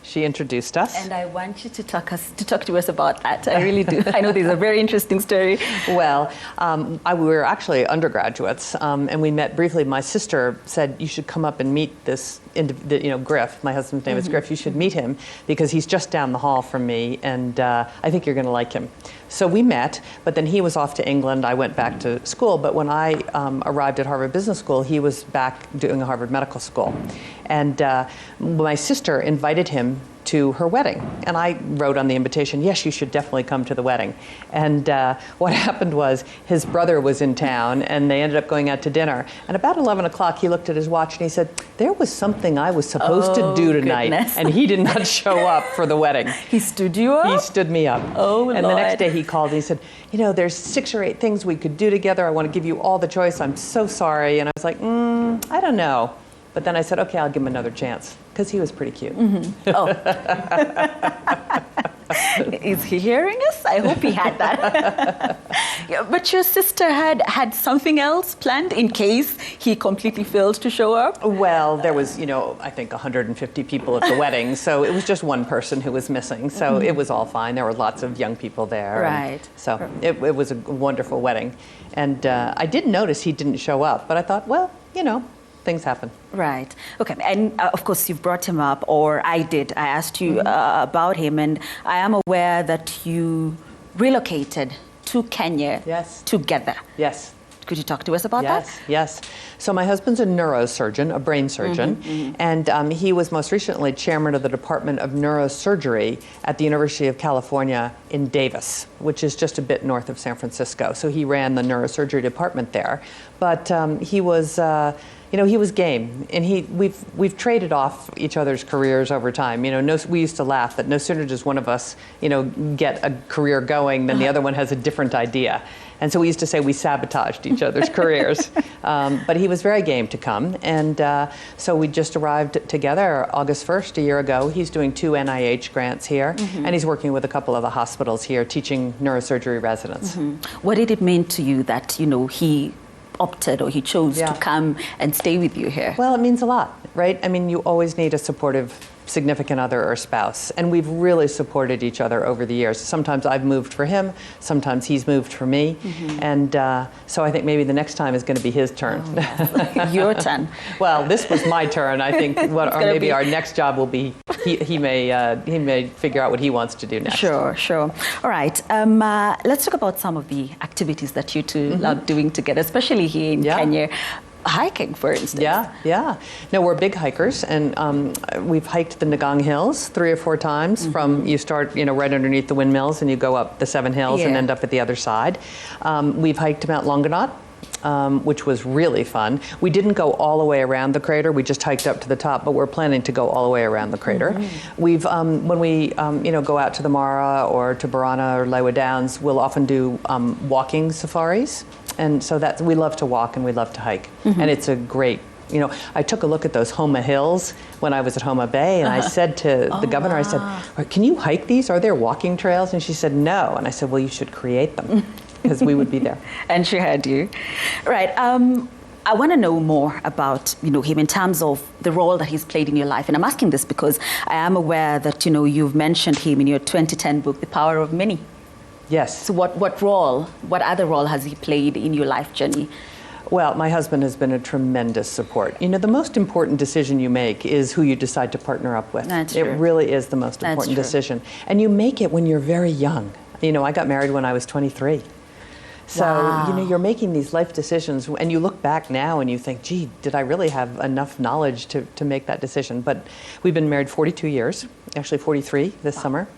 She introduced us. And I want you to talk to us about that. I really do. I know there's a very interesting story. Well, we were actually undergraduates, and we met briefly. My sister said, you should come up and meet this, Griff. My husband's name is Griff. You should meet him because he's just down the hall from me, and I think you're going to like him. So we met, but then he was off to England. I went back to school, but when I arrived at Harvard Business School, he was back doing Harvard Medical School. And my sister invited him to her wedding. And I wrote on the invitation, yes, you should definitely come to the wedding. And what happened was his brother was in town and they ended up going out to dinner. And about 11 o'clock, he looked at his watch and he said, there was something I was supposed to do tonight. Goodness. And he did not show up for the wedding. He stood you up? He stood me up. Oh, and Lord. the next day he called and he said, there's 6 or 8 things we could do together. I want to give you all the choice. I'm so sorry. And I was like, I don't know. But then I said, okay, I'll give him another chance, because he was pretty cute. Oh. Is he hearing us? I hope he had that. Yeah, but your sister had something else planned in case he completely failed to show up? Well, there was, I think 150 people at the wedding, so it was just one person who was missing. So it was all fine. There were lots of young people there. Right. So it was a wonderful wedding. And I did notice he didn't show up, but I thought, well, things happen. Right. Okay. And of course, you've brought him up, or I did. I asked you about him, and I am aware that you relocated to Kenya together. Yes. Could you talk to us about that? Yes. So my husband's a neurosurgeon, a brain surgeon, and he was most recently chairman of the Department of Neurosurgery at the University of California in Davis, which is just a bit north of San Francisco. So he ran the neurosurgery department there, but he was. He was game, and we've traded off each other's careers over time. We used to laugh that no sooner does one of us, get a career going than the other one has a different idea. And so we used to say we sabotaged each other's careers. But he was very game to come, and so we just arrived together August 1st, a year ago. He's doing 2 NIH grants here, and he's working with a couple of the hospitals here, teaching neurosurgery residents. What did it mean to you that, he opted or he chose to come and stay with you here? Well, it means a lot, right? I mean, you always need a supportive significant other or spouse, and we've really supported each other over the years. Sometimes I've moved for him, sometimes he's moved for me, and so I think maybe the next time is going to be his turn. Oh, yes. Your turn. Well, this was my turn. I think or maybe our next job will be he may figure out what he wants to do next. Sure. All right. Let's talk about some of the activities that you two love doing together, especially here in Kenya. Hiking, for instance. Yeah. No, we're big hikers, and we've hiked the Ngong Hills 3 or 4 times. From you start, right underneath the windmills, and you go up the 7 hills and end up at the other side. We've hiked Mount Longonot, which was really fun. We didn't go all the way around the crater. We just hiked up to the top, but we're planning to go all the way around the crater. We've, when we, go out to the Mara or to Barana or Lewa Downs, we'll often do walking safaris. And so we love to walk and we love to hike. And it's a great, I took a look at those Homa Hills when I was at Homa Bay, and I said to the governor, I said, can you hike these? Are there walking trails? And she said, no. And I said, well, you should create them, because we would be there. And she heard you. Right. I want to know more about, him in terms of the role that he's played in your life. And I'm asking this because I am aware that, you've mentioned him in your 2010 book, The Power of Many. Yes. So what other role has he played in your life journey? Well, my husband has been a tremendous support. The most important decision you make is who you decide to partner up with. That's true. It really is the most important decision. And you make it when you're very young. I got married when I was 23. So, you're making these life decisions, and you look back now and you think, gee, did I really have enough knowledge to make that decision? But we've been married 42 years, actually 43 this summer.